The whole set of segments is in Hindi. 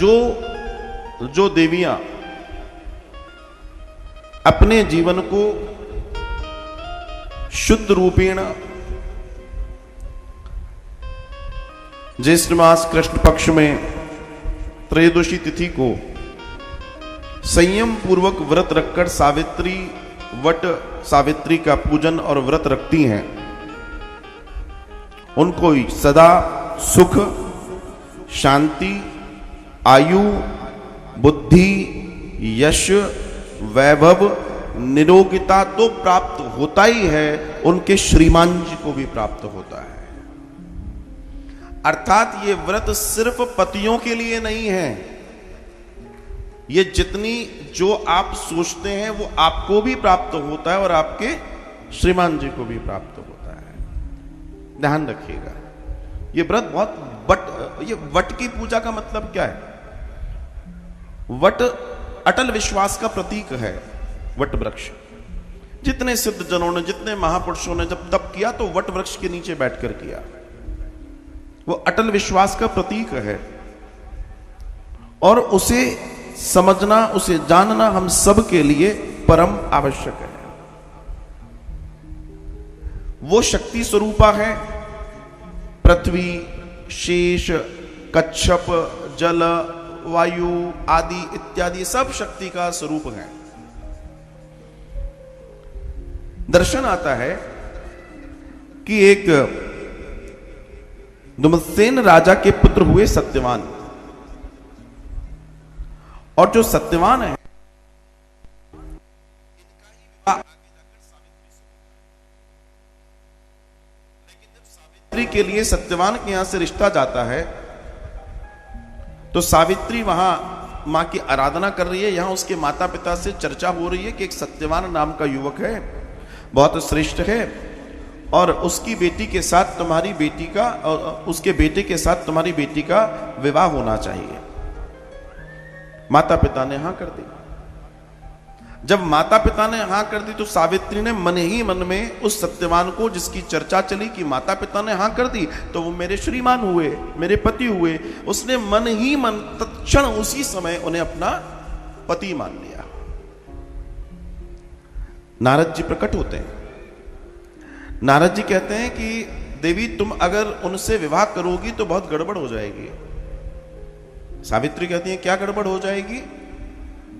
जो देवियां अपने जीवन को शुद्ध रूपेण ज्येष्ठ मास कृष्ण पक्ष में त्रयोदशी तिथि को संयम पूर्वक व्रत रखकर सावित्री का पूजन और व्रत रखती हैं, उनको सदा सुख, शांति, आयु, बुद्धि, यश, वैभव, निरोगिता तो प्राप्त होता ही है, उनके श्रीमान जी को भी प्राप्त होता है। अर्थात ये व्रत सिर्फ पतियों के लिए नहीं है, ये जितनी जो आप सोचते हैं वो आपको भी प्राप्त होता है और आपके श्रीमान जी को भी प्राप्त होता है। ध्यान रखिएगा, ये व्रत बहुत ये वट की पूजा का मतलब क्या है? वट अटल विश्वास का प्रतीक है। वट वृक्ष, जितने सिद्ध जनों ने, जितने महापुरुषों ने जब तप किया तो वट वृक्ष के नीचे बैठकर किया, वो अटल विश्वास का प्रतीक है। और उसे समझना, उसे जानना हम सब के लिए परम आवश्यक है। वो शक्ति स्वरूपा है। पृथ्वी, शेष, कच्छप, जल, वायु आदि इत्यादि सब शक्ति का स्वरूप है। दर्शन आता है कि एक दुमत्सेन राजा के पुत्र हुए सत्यवान, और जो सत्यवान है सावित्री के लिए सत्यवान के यहां से रिश्ता जाता है तो सावित्री वहां मां की आराधना कर रही है। यहां उसके माता पिता से चर्चा हो रही है कि एक सत्यवान नाम का युवक है, बहुत श्रेष्ठ है, और उसकी बेटी के साथ तुम्हारी बेटी का, उसके बेटे के साथ तुम्हारी बेटी का विवाह होना चाहिए। माता पिता ने हां कर दी। जब माता पिता ने हां कर दी तो सावित्री ने मन ही मन में उस सत्यवान को, जिसकी चर्चा चली कि माता पिता ने हां कर दी तो वो मेरे श्रीमान हुए, मेरे पति हुए, उसने मन ही मन तत्क्षण उसी समय उन्हें अपना पति मान लिया। नारद जी प्रकट होते हैं। नारद जी कहते हैं कि देवी तुम अगर उनसे विवाह करोगी तो बहुत गड़बड़ हो जाएगी। सावित्री कहती है क्या गड़बड़ हो जाएगी?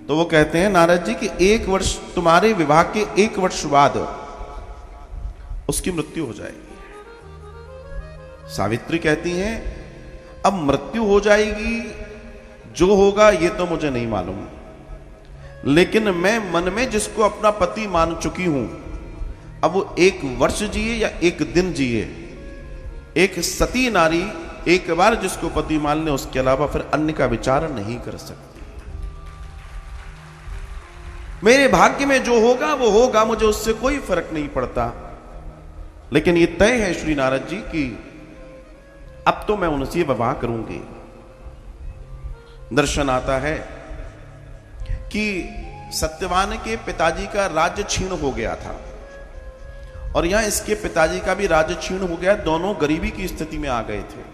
तो वो कहते हैं नारद जी कि 1 वर्ष, तुम्हारे विवाह के 1 वर्ष बाद उसकी मृत्यु हो जाएगी। सावित्री कहती हैं अब मृत्यु हो जाएगी, जो होगा ये तो मुझे नहीं मालूम, लेकिन मैं मन में जिसको अपना पति मान चुकी हूं, अब वो 1 वर्ष जिए या 1 दिन जिए, एक सती नारी एक बार जिसको पति मान ले, उसके अलावा फिर अन्य का विचार नहीं कर सकती। मेरे भाग्य में जो होगा वो होगा, मुझे उससे कोई फर्क नहीं पड़ता, लेकिन ये तय है श्री नारद जी कि अब तो मैं उनसे विवाह करूंगी। दर्शन आता है कि सत्यवान के पिताजी का राज्य छीन हो गया था और यहां इसके पिताजी का भी राज्य छीन हो गया। दोनों गरीबी की स्थिति में आ गए थे।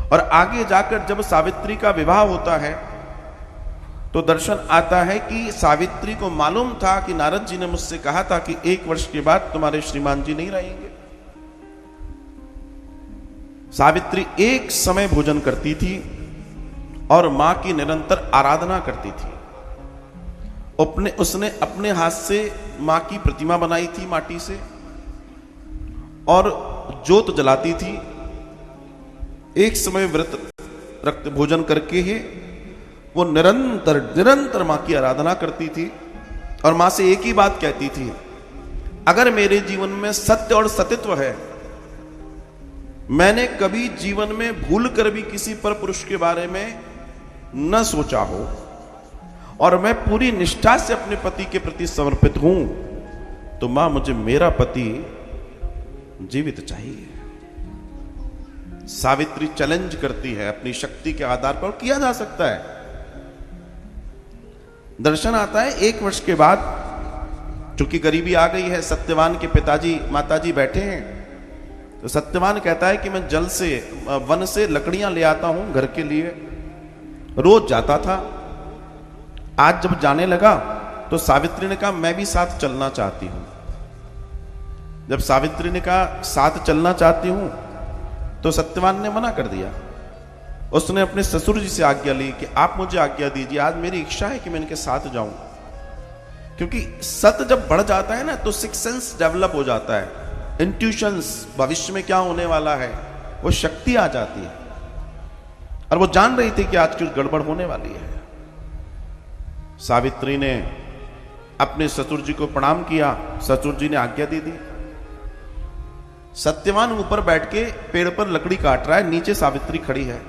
और आगे जाकर जब सावित्री का विवाह होता है तो दर्शन आता है कि सावित्री को मालूम था कि नारद जी ने मुझसे कहा था कि 1 वर्ष के बाद तुम्हारे श्रीमान जी नहीं रहेंगे। सावित्री एक समय भोजन करती थी और मां की निरंतर आराधना करती थी। उसने अपने हाथ से मां की प्रतिमा बनाई थी माटी से और ज्योत जलाती थी। एक समय व्रत रक्त भोजन करके ही वो निरंतर मां की आराधना करती थी और मां से एक ही बात कहती थी, अगर मेरे जीवन में सत्य और सतित्व है, मैंने कभी जीवन में भूल कर भी किसी पर पुरुष के बारे में न सोचा हो और मैं पूरी निष्ठा से अपने पति के प्रति समर्पित हूं, तो मां मुझे मेरा पति जीवित चाहिए। सावित्री चैलेंज करती है अपनी शक्ति के आधार पर, किया जा सकता है। दर्शन आता है 1 वर्ष के बाद, चूंकि गरीबी आ गई है, सत्यवान के पिताजी माताजी बैठे हैं, तो सत्यवान कहता है कि मैं जल से वन से लकड़ियां ले आता हूं घर के लिए रोज जाता था। आज जब जाने लगा तो सावित्री ने कहा मैं भी साथ चलना चाहती हूं। जब सावित्री ने कहा साथ चलना चाहती हूं तो सत्यवान ने मना कर दिया। उसने अपने ससुर जी से आज्ञा ली कि आप मुझे आज्ञा दीजिए, आज मेरी इच्छा है कि मैं इनके साथ जाऊं। क्योंकि सत जब बढ़ जाता है ना तो सिक्स सेंस डेवलप हो जाता है, इंट्यूशंस, भविष्य में क्या होने वाला है वो शक्ति आ जाती है। और वो जान रही थी कि आज कुछ गड़बड़ होने वाली है। सावित्री ने अपने ससुर जी को प्रणाम किया, ससुर जी ने आज्ञा दे दी। सत्यवान ऊपर बैठ के पेड़ पर लकड़ी काट रहा है, नीचे सावित्री खड़ी है।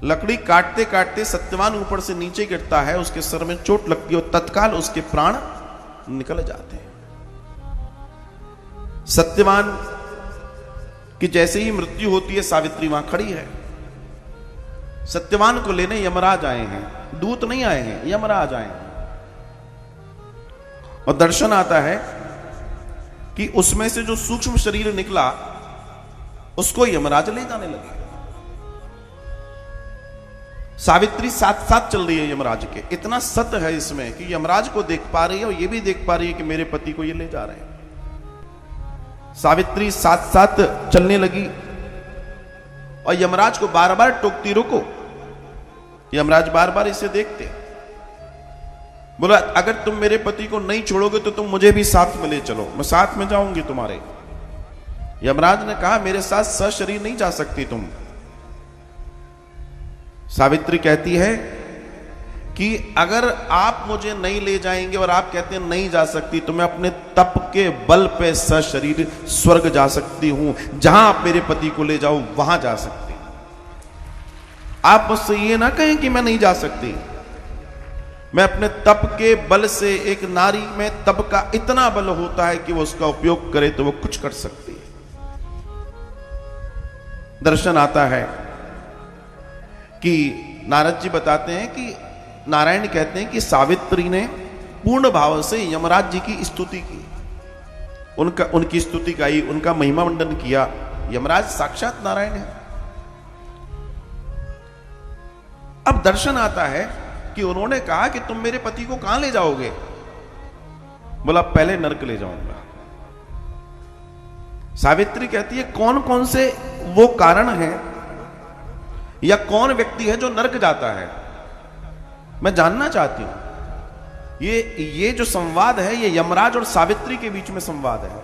लकड़ी काटते काटते सत्यवान ऊपर से नीचे गिरता है, उसके सर में चोट लगती है और तत्काल उसके प्राण निकल जाते हैं। सत्यवान की जैसे ही मृत्यु होती है सावित्री वहां खड़ी है। सत्यवान को लेने यमराज आए हैं, दूत नहीं आए हैं, यमराज आए हैं। और दर्शन आता है कि उसमें से जो सूक्ष्म शरीर निकला उसको यमराज ले जाने लगे। सावित्री साथ साथ चल रही है यमराज के। इतना सत्य है इसमें कि यमराज को देख पा रही है और ये भी देख पा रही है कि मेरे पति को ये ले जा रहे हैं। सावित्री साथ साथ चलने लगी और यमराज को बार बार टोकती, रुको। यमराज बार बार इसे देखते, बोला अगर तुम मेरे पति को नहीं छोड़ोगे तो तुम मुझे भी साथ में ले चलो, मैं साथ में जाऊंगी तुम्हारे। यमराज ने कहा मेरे साथ सशरीर नहीं जा सकती तुम। सावित्री कहती है कि अगर आप मुझे नहीं ले जाएंगे और आप कहते हैं नहीं जा सकती तो मैं अपने तप के बल पे सशरीर स्वर्ग जा सकती हूं, जहां आप मेरे पति को ले जाओ वहां जा सकती। आप मुझसे ये ना कहें कि मैं नहीं जा सकती। मैं अपने तप के बल से, एक नारी में तप का इतना बल होता है कि वो उसका उपयोग करे तो वो कुछ कर सकती है। दर्शन आता है कि नारद जी बताते हैं कि नारायण कहते हैं कि सावित्री ने पूर्ण भाव से यमराज जी की स्तुति की, उनकी स्तुति गाई, उनका महिमा मंडन किया। यमराज साक्षात नारायण है। अब दर्शन आता है कि उन्होंने कहा कि तुम मेरे पति को कहां ले जाओगे? बोला पहले नरक ले जाऊंगा। सावित्री कहती है कौन कौन से वो कारण है या कौन व्यक्ति है जो नरक जाता है, मैं जानना चाहती हूं। ये जो संवाद है ये यमराज और सावित्री के बीच में संवाद है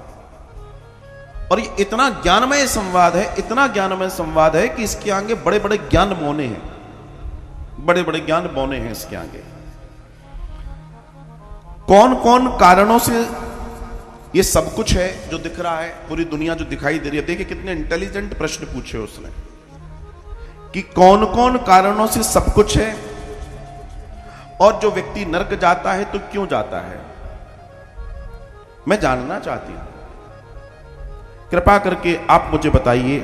और ये इतना ज्ञानमय संवाद है, इतना ज्ञानमय संवाद है कि इसके आगे बड़े बड़े ज्ञान बौने हैं, बड़े बड़े ज्ञान बौने हैं इसके आगे। कौन कौन कारणों से ये सब कुछ है जो दिख रहा है, पूरी दुनिया जो दिखाई दे रही है। देखिए कितने इंटेलिजेंट प्रश्न पूछे उसने कि कौन कौन कारणों से सब कुछ है और जो व्यक्ति नरक जाता है तो क्यों जाता है, मैं जानना चाहती हूं। कृपा करके आप मुझे बताइए।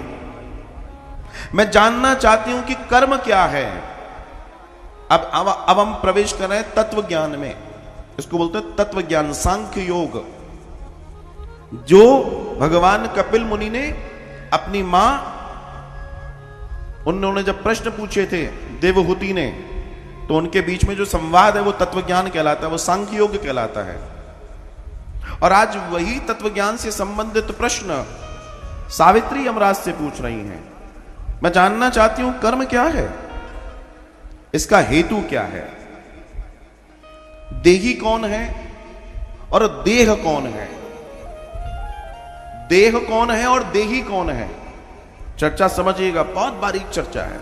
मैं जानना चाहती हूं कि कर्म क्या है। अब हम प्रवेश कर रहे हैं तत्व ज्ञान में। इसको बोलते हैं तत्व ज्ञान, सांख्य योग। जो भगवान कपिल मुनि ने अपनी मां, उन्होंने जब प्रश्न पूछे थे देवहूति ने, तो उनके बीच में जो संवाद है वो तत्व ज्ञान कहलाता है, वो सांख्य योग कहलाता है। और आज वही तत्व ज्ञान से संबंधित प्रश्न सावित्री यमराज से पूछ रही हैं। मैं जानना चाहती हूं कर्म क्या है, इसका हेतु क्या है, देही कौन है और देह कौन है, देह कौन है और देही कौन है। चर्चा समझिएगा, बहुत बारीक चर्चा है।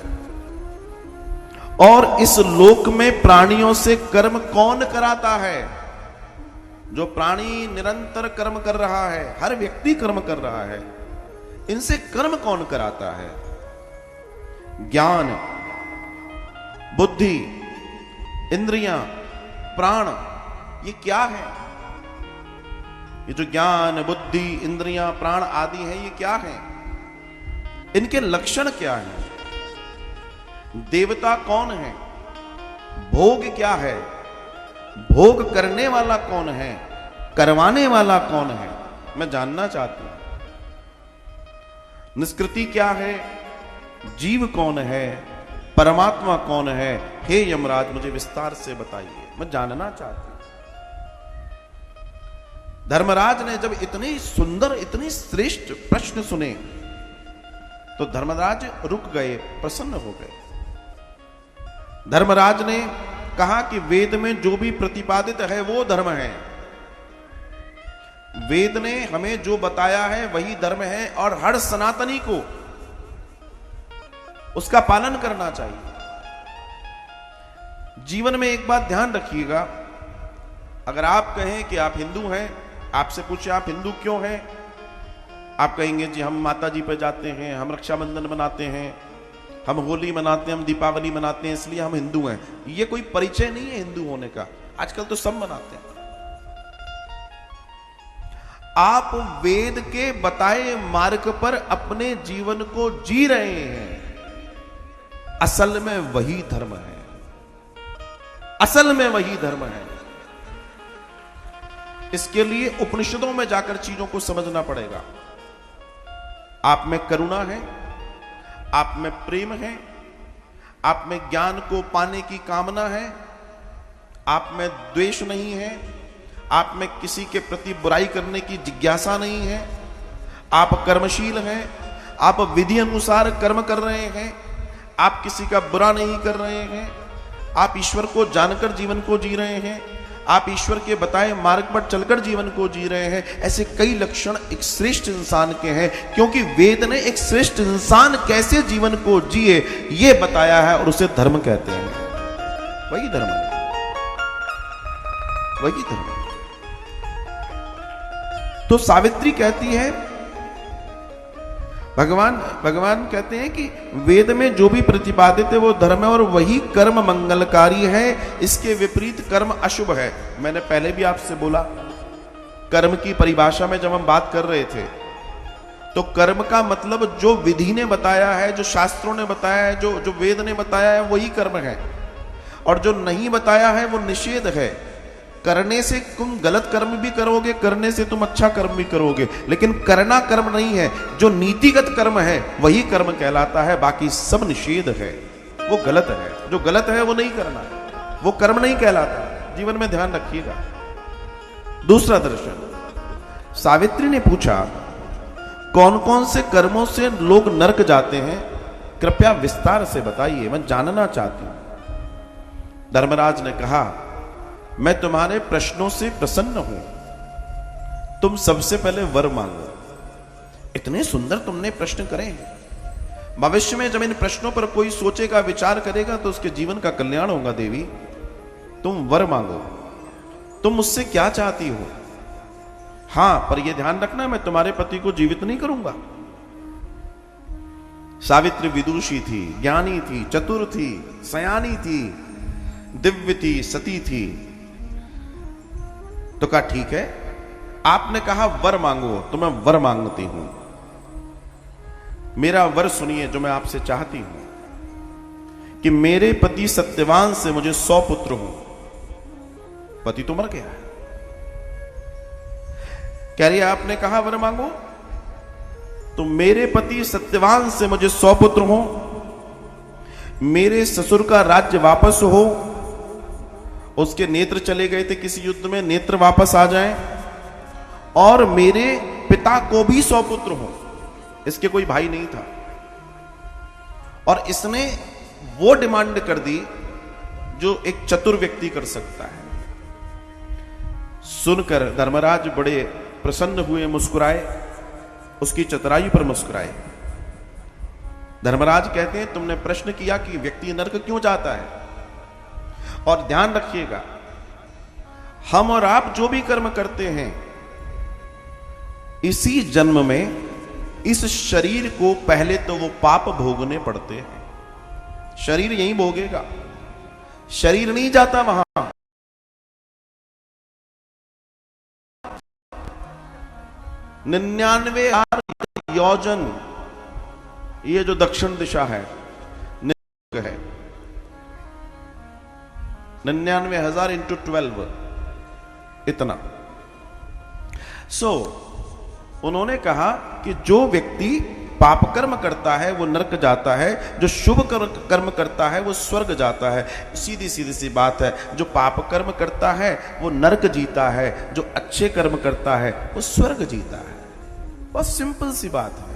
और इस लोक में प्राणियों से कर्म कौन कराता है। जो प्राणी निरंतर कर्म कर रहा है, हर व्यक्ति कर्म कर रहा है, इनसे कर्म कौन कराता है। ज्ञान, बुद्धि, इंद्रियां, प्राण, ये क्या है। ये जो ज्ञान, बुद्धि, इंद्रियां, प्राण आदि है, ये क्या है, इनके लक्षण क्या हैं। देवता कौन है, भोग क्या है, भोग करने वाला कौन है, करवाने वाला कौन है, मैं जानना चाहती हूं। निष्कृति क्या है, जीव कौन है, परमात्मा कौन है, हे यमराज मुझे विस्तार से बताइए, मैं जानना चाहती हूं। धर्मराज ने जब इतनी सुंदर इतनी श्रेष्ठ प्रश्न सुने तो धर्मराज रुक गए, प्रसन्न हो गए। धर्मराज ने कहा कि वेद में जो भी प्रतिपादित है वो धर्म है, वेद ने हमें जो बताया है वही धर्म है और हर सनातनी को उसका पालन करना चाहिए। जीवन में एक बात ध्यान रखिएगा, अगर आप कहें कि आप हिंदू हैं, आपसे पूछे आप हिंदू क्यों हैं, आप कहेंगे जी हम माता जी पे जाते हैं, हम रक्षाबंधन मनाते हैं, हम होली मनाते हैं, हम दीपावली मनाते हैं, इसलिए हम हिंदू हैं। ये कोई परिचय नहीं है हिंदू होने का, आजकल तो सब मनाते हैं। आप वेद के बताए मार्ग पर अपने जीवन को जी रहे हैं, असल में वही धर्म है, असल में वही धर्म है। इसके लिए उपनिषदों में जाकर चीजों को समझना पड़ेगा। आप में करुणा है, आप में प्रेम है, आप में ज्ञान को पाने की कामना है, आप में द्वेष नहीं है, आप में किसी के प्रति बुराई करने की जिज्ञासा नहीं है, आप कर्मशील हैं, आप विधि अनुसार कर्म कर रहे हैं, आप किसी का बुरा नहीं कर रहे हैं, आप ईश्वर को जानकर जीवन को जी रहे हैं, आप ईश्वर के बताए मार्ग पर चलकर जीवन को जी रहे हैं। ऐसे कई लक्षण एक श्रेष्ठ इंसान के हैं, क्योंकि वेद ने एक श्रेष्ठ इंसान कैसे जीवन को जिए ये बताया है और उसे धर्म कहते हैं। वही धर्म है, वही धर्म है। तो सावित्री कहती है, भगवान कहते हैं कि वेद में जो भी प्रतिपादित है वो धर्म है और वही कर्म मंगलकारी है, इसके विपरीत कर्म अशुभ है। मैंने पहले भी आपसे बोला, कर्म की परिभाषा में जब हम बात कर रहे थे तो कर्म का मतलब जो विधि ने बताया है, जो शास्त्रों ने बताया है, जो वेद ने बताया है वही कर्म है, और जो नहीं बताया है वो निषेध है। करने से तुम गलत कर्म भी करोगे, करने से तुम अच्छा कर्म भी करोगे, लेकिन करना कर्म नहीं है। जो नीतिगत कर्म है वही कर्म कहलाता है, बाकी सब निषेध है, वो गलत है। जो गलत है वो नहीं करना है, वो कर्म नहीं कहलाता। जीवन में ध्यान रखिएगा। दूसरा दर्शन, सावित्री ने पूछा कौन कौन से कर्मों से लोग नरक जाते हैं, कृपया विस्तार से बताइए, मैं जानना चाहती हूं। धर्मराज ने कहा मैं तुम्हारे प्रश्नों से प्रसन्न हूं, तुम सबसे पहले वर मांगो। इतने सुंदर तुमने प्रश्न करे हैं, भविष्य में जब इन प्रश्नों पर कोई सोचेगा, विचार करेगा तो उसके जीवन का कल्याण होगा। देवी तुम वर मांगो, तुम मुझसे क्या चाहती हो? हां, पर यह ध्यान रखना मैं तुम्हारे पति को जीवित नहीं करूंगा। सावित्री विदुषी थी, ज्ञानी थी, चतुर थी, सयानी थी, दिव्य थी, सती थी। तो कहा ठीक है, आपने कहा वर मांगो तो मैं वर मांगती हूं। मेरा वर सुनिए जो मैं आपसे चाहती हूं कि मेरे पति सत्यवान से मुझे 100 पुत्र हो। पति तो मर गया है, कह रही है आपने कहा वर मांगो, तो मेरे पति सत्यवान से मुझे 100 पुत्र हो, मेरे ससुर का राज्य वापस हो, उसके नेत्र चले गए थे किसी युद्ध में, नेत्र वापस आ जाएं, और मेरे पिता को भी 100 पुत्र हो। इसके कोई भाई नहीं था, और इसने वो डिमांड कर दी जो एक चतुर व्यक्ति कर सकता है। सुनकर धर्मराज बड़े प्रसन्न हुए, मुस्कुराए, उसकी चतुराई पर मुस्कुराए। धर्मराज कहते हैं तुमने प्रश्न किया कि व्यक्ति नरक क्यों जाता है, और ध्यान रखिएगा हम और आप जो भी कर्म करते हैं इसी जन्म में इस शरीर को पहले तो वो पाप भोगने पड़ते हैं। शरीर यहीं भोगेगा, शरीर नहीं जाता वहां। 99,000 योजन, ये जो दक्षिण दिशा है 99,000 इंटू 12 इतना। उन्होंने कहा कि जो व्यक्ति पाप कर्म करता है वो नरक जाता है, जो शुभ कर्म करता है वो स्वर्ग जाता है। सीधी सीधी सी बात है, जो पाप कर्म करता है वो नरक जीता है, जो अच्छे कर्म करता है वो स्वर्ग जीता है। बहुत सिंपल सी बात है।